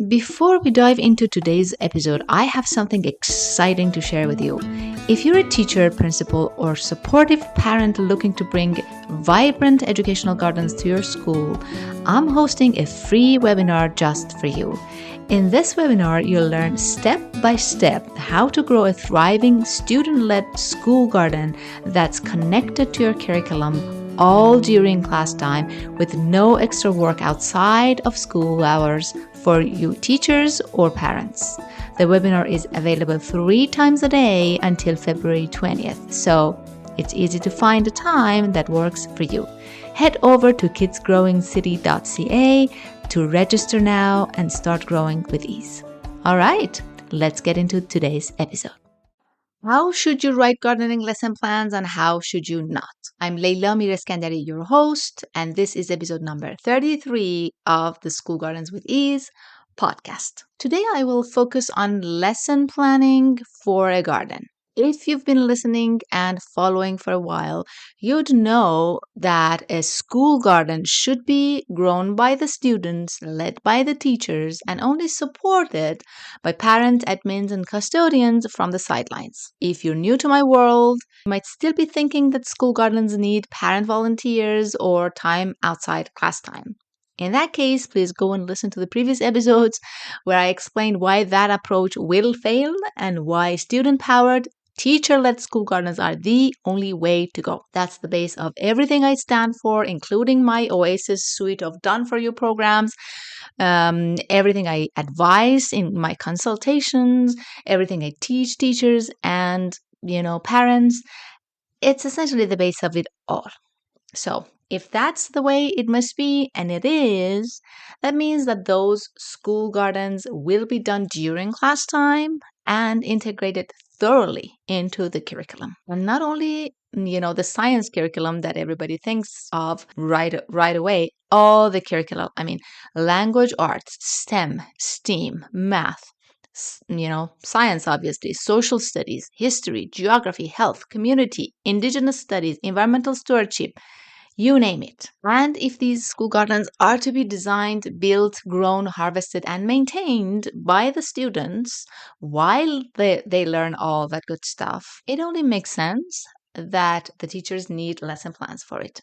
Before we dive into today's episode, I have something exciting to share with you. If you're a teacher, principal, or supportive parent looking to bring vibrant educational gardens to your school, I'm hosting a free webinar just for you. In this webinar, you'll learn step by step how to grow a thriving student-led school garden that's connected to your curriculum all during class time with no extra work outside of school hours for you teachers or parents. The webinar is available 3 times a day until February 20th, so it's easy to find a time that works for you. Head over to kidsgrowingcity.ca to register now and start growing with ease. All right, let's get into today's episode. How should you write gardening lesson plans and how should you not? I'm Leila Mireskandari, your host, and this is episode number 33 of the School Gardens with Ease podcast. Today I will focus on lesson planning for a garden. If you've been listening and following for a while, you'd know that a school garden should be grown by the students, led by the teachers, and only supported by parents, admins, and custodians from the sidelines. If you're new to my world, you might still be thinking that school gardens need parent volunteers or time outside class time. In that case, please go and listen to the previous episodes where I explained why that approach will fail and why student-powered teacher-led school gardens are the only way to go. That's the base of everything I stand for, including my Oasis suite of done-for-you programs, everything I advise in my consultations, everything I teach teachers and, parents. It's essentially the base of it all. So if that's the way it must be, and it is, that means that those school gardens will be done during class time and integrated thoroughly into the curriculum. And not only, the science curriculum that everybody thinks of right away, all the curriculum. Language arts, STEM, STEAM, math, science, obviously, social studies, history, geography, health, community, indigenous studies, environmental stewardship, you name it. And if these school gardens are to be designed, built, grown, harvested, and maintained by the students while they learn all that good stuff, it only makes sense that the teachers need lesson plans for it.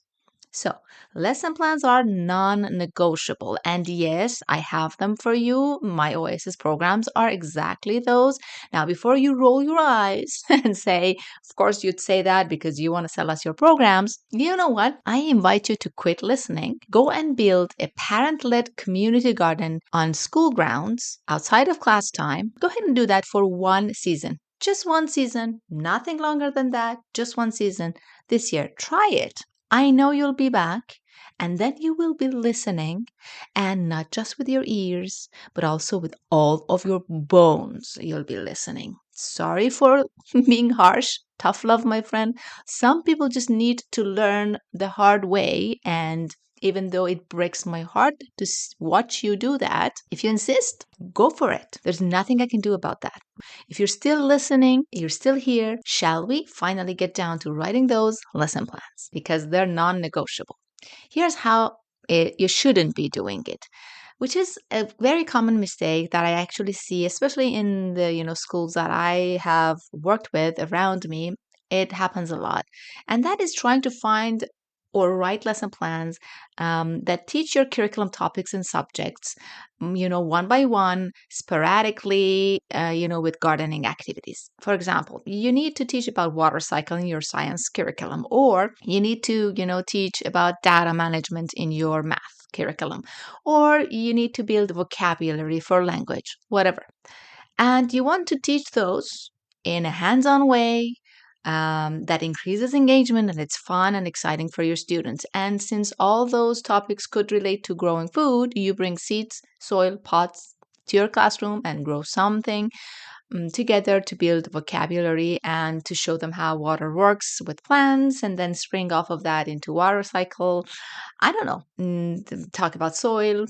So, lesson plans are non-negotiable. And yes, I have them for you. My Oasis programs are exactly those. Now, before you roll your eyes and say, of course, you'd say that because you want to sell us your programs, you know what? I invite you to quit listening. Go and build a parent-led community garden on school grounds outside of class time. Go ahead and do that for one season. Just one season, nothing longer than that, just one season this year. Try it. I know you'll be back, and then you will be listening, and not just with your ears, but also with all of your bones. You'll be listening. Sorry for being harsh. Tough love, my friend. Some people just need to learn the hard way, and even though it breaks my heart to watch you do that, if you insist, go for it. There's nothing I can do about that. If you're still listening, you're still here, shall we finally get down to writing those lesson plans? Because they're non-negotiable. Here's how you shouldn't be doing it, which is a very common mistake that I actually see, especially in the schools that I have worked with around me. It happens a lot. And that is trying to find or write lesson plans that teach your curriculum topics and subjects, one by one, sporadically, with gardening activities. For example, you need to teach about water cycle in your science curriculum, or you need to, teach about data management in your math curriculum, or you need to build vocabulary for language, whatever. And you want to teach those in a hands-on way, that increases engagement and it's fun and exciting for your students. And since all those topics could relate to growing food, you bring seeds, soil, pots to your classroom and grow something together to build vocabulary and to show them how water works with plants, and then spring off of that into water cycle. I don't know, talk about soil,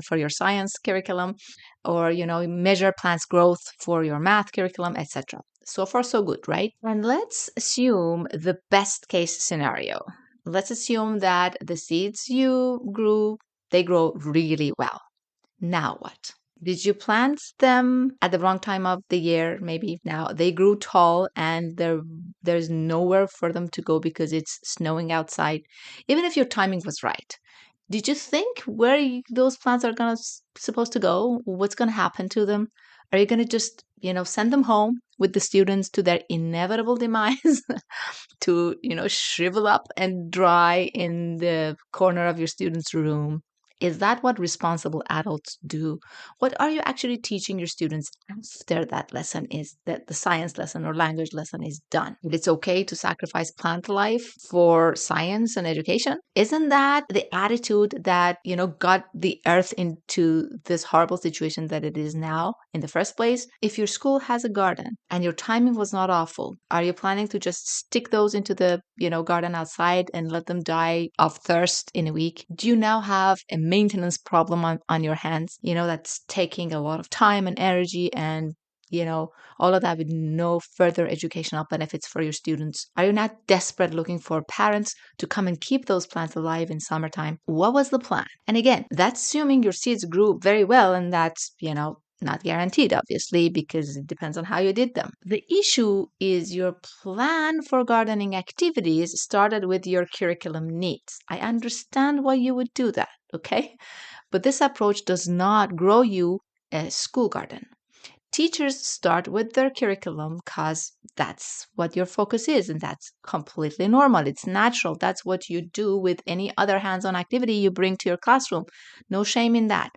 for your science curriculum, or, measure plants' growth for your math curriculum, etc. So far, so good, right? And let's assume the best case scenario. Let's assume that the seeds you grew, they grow really well. Now what? Did you plant them at the wrong time of the year? Maybe now they grew tall and there's nowhere for them to go because it's snowing outside. Even if your timing was right, did you think where those plants are gonna supposed to go? What's gonna happen to them? Are you gonna just, send them home with the students to their inevitable demise to, shrivel up and dry in the corner of your student's room? Is that what responsible adults do? What are you actually teaching your students after that lesson is that the science lesson or language lesson is done? It's okay to sacrifice plant life for science and education. Isn't that the attitude that, got the earth into this horrible situation that it is now in the first place? If your school has a garden and your timing was not awful, are you planning to just stick those into the, garden outside and let them die of thirst in a week? Do you now have a maintenance problem on your hands, that's taking a lot of time and energy and all of that with no further educational benefits for your students? Are you not desperate looking for parents to come and keep those plants alive in summertime? What was the plan? And again, that's assuming your seeds grew very well, and that's, not guaranteed, obviously, because it depends on how you did them. The issue is your plan for gardening activities started with your curriculum needs. I understand why you would do that, okay? But this approach does not grow you a school garden. Teachers start with their curriculum because that's what your focus is, and that's completely normal. It's natural. That's what you do with any other hands on activity you bring to your classroom. No shame in that.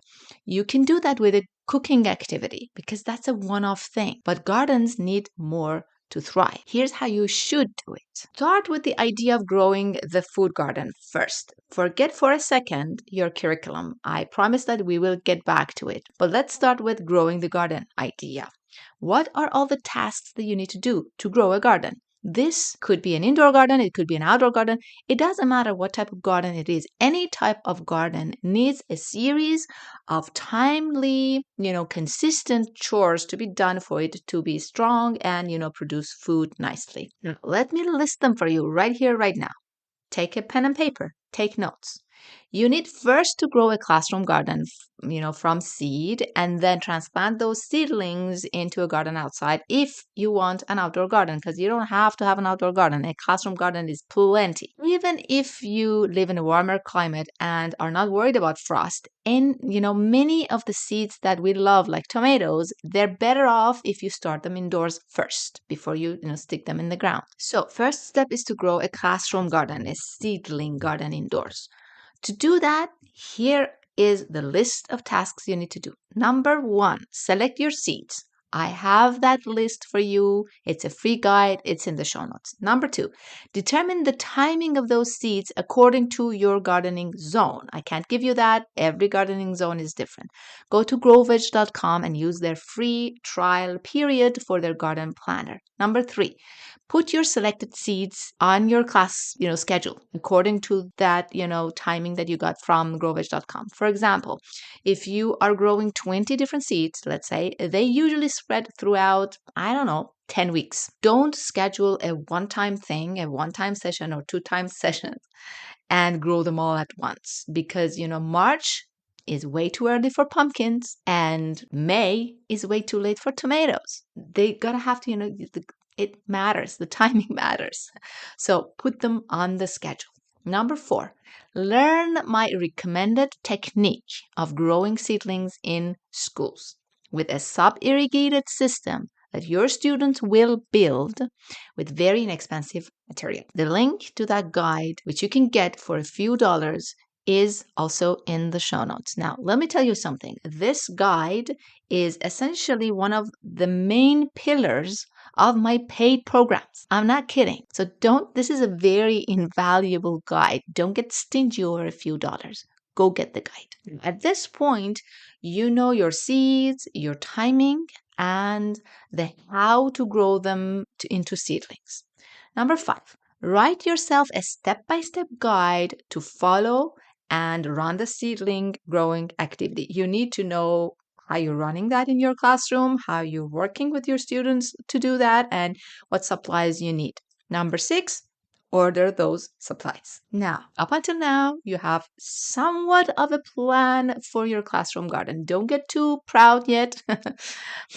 You can do that with a cooking activity because that's a one off thing. But gardens need more to thrive. Here's how you should do it. Start with the idea of growing the food garden first. Forget for a second your curriculum. I promise that we will get back to it. But let's start with growing the garden idea. What are all the tasks that you need to do to grow a garden? This could be an indoor garden, it could be an outdoor garden. It doesn't matter what type of garden it is. Any type of garden needs a series of timely, consistent chores to be done for it to be strong and, produce food nicely. Let me list them for you right here, right now. Take a pen and paper, take notes. You need first to grow a classroom garden, from seed and then transplant those seedlings into a garden outside if you want an outdoor garden, because you don't have to have an outdoor garden. A classroom garden is plenty. Even if you live in a warmer climate and are not worried about frost, and many of the seeds that we love, like tomatoes, they're better off if you start them indoors first before you, stick them in the ground. So first step is to grow a classroom garden, a seedling garden indoors. To do that, here is the list of tasks you need to do. Number 1, select your seeds. I have that list for you. It's a free guide. It's in the show notes. Number 2, determine the timing of those seeds according to your gardening zone. I can't give you that. Every gardening zone is different. Go to growveg.com and use their free trial period for their garden planner. Number 3, put your selected seeds on your class, schedule according to that, timing that you got from growveg.com. For example, if you are growing 20 different seeds, let's say, they usually spread throughout, 10 weeks. Don't schedule a one-time thing, a one-time session or two-time sessions and grow them all at once because, March is way too early for pumpkins and May is way too late for tomatoes. They gotta have to, it matters. The timing matters. So put them on the schedule. Number 4, learn my recommended technique of growing seedlings in schools with a sub-irrigated system that your students will build with very inexpensive material. The link to that guide, which you can get for a few dollars, is also in the show notes. Now, let me tell you something. This guide is essentially one of the main pillars of my paid programs. I'm not kidding. So this is a very invaluable guide. Don't get stingy over a few dollars. Go get the guide. At this point, you know your seeds, your timing, and the how to grow them into seedlings. Number 5, write yourself a step-by-step guide to follow and run the seedling growing activity. You need to know how you're running that in your classroom, how you're working with your students to do that, and what supplies you need. Number 6, order those supplies. Now, up until now, you have somewhat of a plan for your classroom garden. Don't get too proud yet.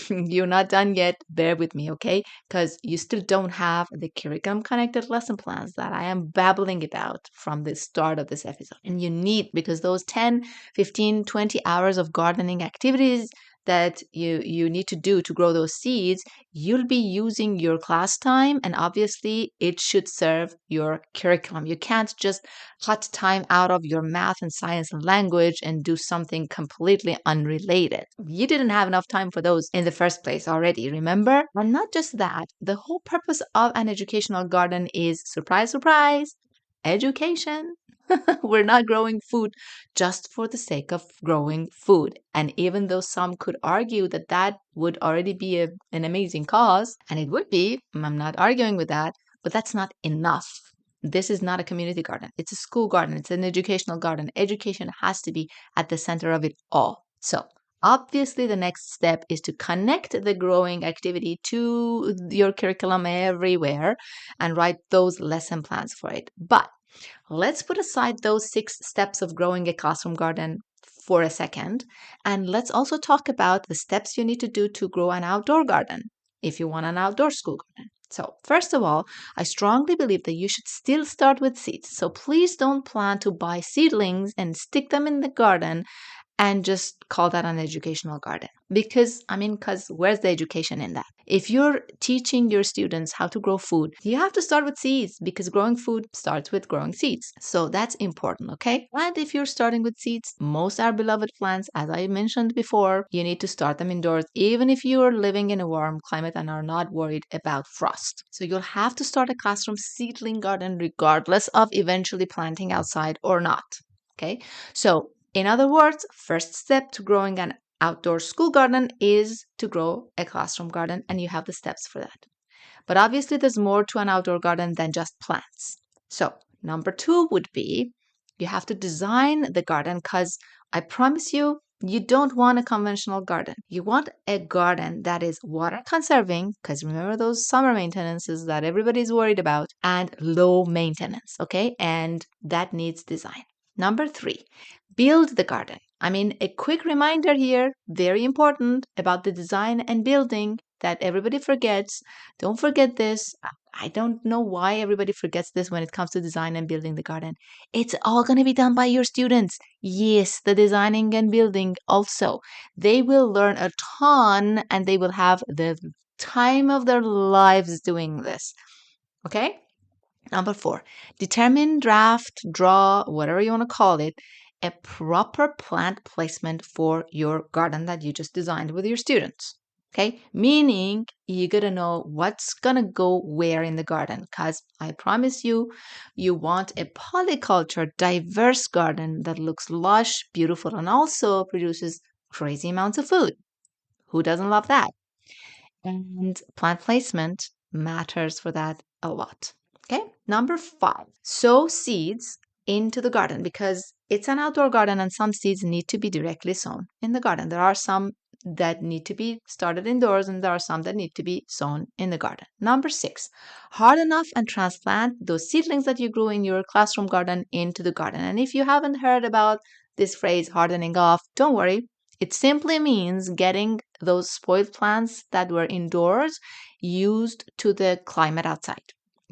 You're not done yet. Bear with me, okay? Because you still don't have the curriculum connected lesson plans that I am babbling about from the start of this episode. And you need, because those 10, 15, 20 hours of gardening activities that you need to do to grow those seeds, you'll be using your class time, and obviously it should serve your curriculum. You can't just cut time out of your math and science and language and do something completely unrelated. You didn't have enough time for those in the first place already, remember? And not just that, the whole purpose of an educational garden is, surprise, surprise, education. We're not growing food just for the sake of growing food. And even though some could argue that that would already be an amazing cause, and it would be, I'm not arguing with that, but that's not enough. This is not a community garden. It's a school garden. It's an educational garden. Education has to be at the center of it all. So obviously, the next step is to connect the growing activity to your curriculum everywhere and write those lesson plans for it. But let's put aside those 6 steps of growing a classroom garden for a second, and let's also talk about the steps you need to do to grow an outdoor garden if you want an outdoor school garden. So, first of all, I strongly believe that you should still start with seeds. So, please don't plan to buy seedlings and stick them in the garden and just call that an educational garden. Because where's the education in that? If you're teaching your students how to grow food, you have to start with seeds, because growing food starts with growing seeds. So that's important, okay? And if you're starting with seeds, most our beloved plants, as I mentioned before, you need to start them indoors, even if you're living in a warm climate and are not worried about frost. So you'll have to start a classroom seedling garden regardless of eventually planting outside or not, okay? So in other words, first step to growing an outdoor school garden is to grow a classroom garden, and you have the steps for that. But obviously, there's more to an outdoor garden than just plants. So, number 2 would be you have to design the garden, because I promise you, you don't want a conventional garden. You want a garden that is water conserving, because remember those summer maintenances that everybody's worried about, and low maintenance, okay? And that needs design. Number 3, build the garden. A quick reminder here, very important, about the design and building that everybody forgets. Don't forget this. I don't know why everybody forgets this when it comes to design and building the garden. It's all going to be done by your students. Yes, the designing and building also. They will learn a ton, and they will have the time of their lives doing this. Okay? Number 4, determine, draft, draw, whatever you want to call it, a proper plant placement for your garden that you just designed with your students. Okay, meaning you gotta know what's gonna go where in the garden, because I promise you, you want a polyculture, diverse garden that looks lush, beautiful, and also produces crazy amounts of food. Who doesn't love that? And plant placement matters for that a lot. Okay, number 5, sow seeds into the garden, because it's an outdoor garden and some seeds need to be directly sown in the garden. There are some that need to be started indoors, and there are some that need to be sown in the garden. Number 6, harden off and transplant those seedlings that you grew in your classroom garden into the garden. And if you haven't heard about this phrase, hardening off, don't worry. It simply means getting those spoiled plants that were indoors used to the climate outside.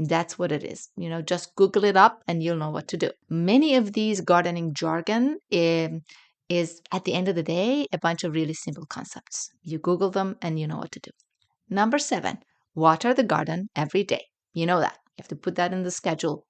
That's what it is. Just Google it up and you'll know what to do. Many of these gardening jargon is, at the end of the day, a bunch of really simple concepts. You Google them and you know what to do. Number 7, water the garden every day. You know that. You have to put that in the schedule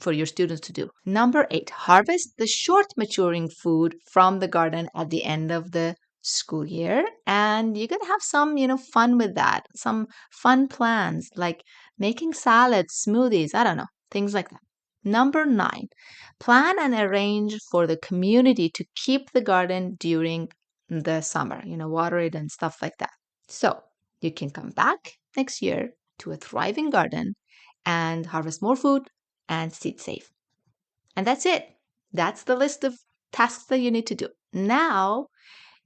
for your students to do. Number 8, harvest the short maturing food from the garden at the end of the school year. And you can have some, fun with that. Some fun plans like making salads, smoothies, I don't know, things like that. Number 9, plan and arrange for the community to keep the garden during the summer, water it and stuff like that. So you can come back next year to a thriving garden and harvest more food and seed safe. And that's it. That's the list of tasks that you need to do. Now,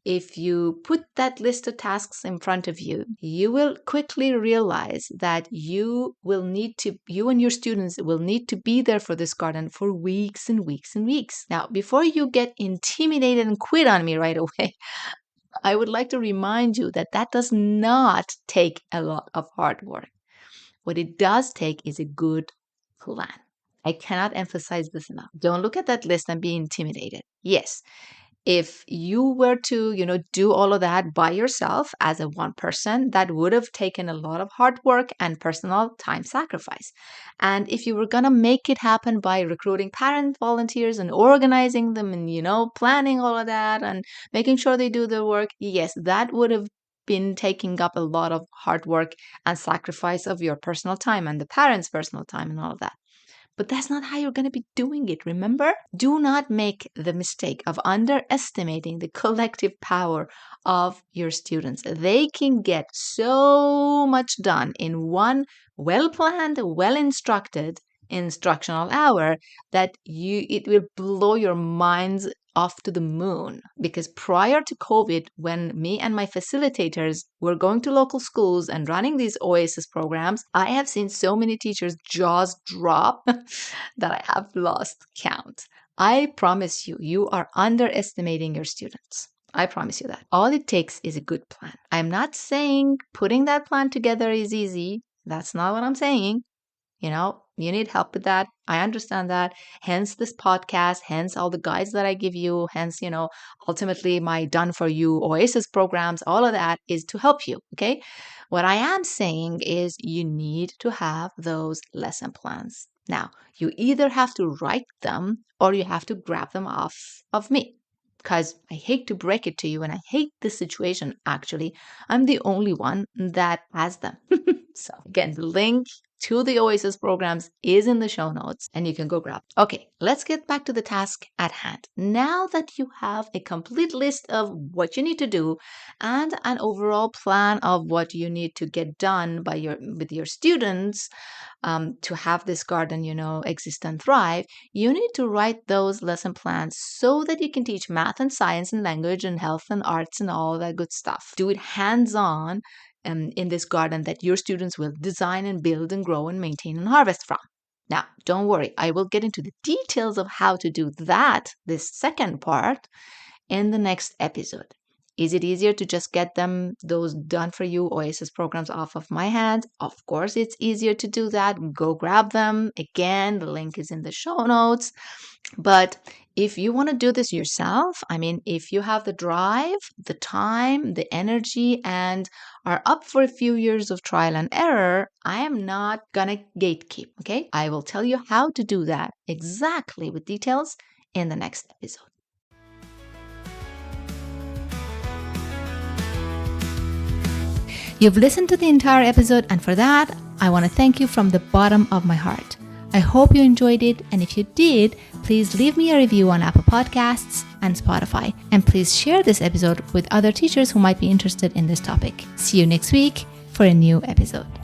If you put that list of tasks in front of you, you will quickly realize that you and your students will need to be there for this garden for weeks and weeks and weeks. Now, before you get intimidated and quit on me right away, I would like to remind you that that does not take a lot of hard work. What it does take is a good plan. I cannot emphasize this enough. Don't look at that list and be intimidated. Yes, if you were to, do all of that by yourself as a one person, that would have taken a lot of hard work and personal time sacrifice. And if you were going to make it happen by recruiting parent volunteers and organizing them and, planning all of that and making sure they do their work, yes, that would have been taking up a lot of hard work and sacrifice of your personal time and the parents' personal time and all of that. But that's not how you're going to be doing it, remember? Do not make the mistake of underestimating the collective power of your students. They can get so much done in one well-planned, well-instructed instructional hour that it will blow your minds off to the moon. Because prior to COVID, when me and my facilitators were going to local schools and running these Oasis programs, I have seen so many teachers' jaws drop that I have lost count. I promise you, you are underestimating your students. I promise you that. All it takes is a good plan. I'm not saying putting that plan together is easy. That's not what I'm saying. You need help with that. I understand that. Hence this podcast, hence all the guides that I give you, hence, ultimately my done for you Oasis programs, all of that is to help you. Okay. What I am saying is you need to have those lesson plans. Now, you either have to write them or you have to grab them off of me. Because I hate to break it to you and I hate this situation, actually. I'm the only one that has them. So again, the link to the Oasis programs is in the show notes and you can go grab. Okay, let's get back to the task at hand. Now that you have a complete list of what you need to do and an overall plan of what you need to get done with your students to have this garden, exist and thrive, you need to write those lesson plans so that you can teach math and science and language and health and arts and all that good stuff. Do it hands-on in this garden that your students will design and build and grow and maintain and harvest from. Now, don't worry, I will get into the details of how to do that, this second part, in the next episode. Is it easier to just get those done for you Oasis programs off of my hands? Of course, it's easier to do that. Go grab them. Again, the link is in the show notes. But if you want to do this yourself, if you have the drive, the time, the energy, and are up for a few years of trial and error, I am not going to gatekeep, okay? I will tell you how to do that exactly with details in the next episode. You've listened to the entire episode, and for that, I want to thank you from the bottom of my heart. I hope you enjoyed it, and if you did, please leave me a review on Apple Podcasts and Spotify. And please share this episode with other teachers who might be interested in this topic. See you next week for a new episode.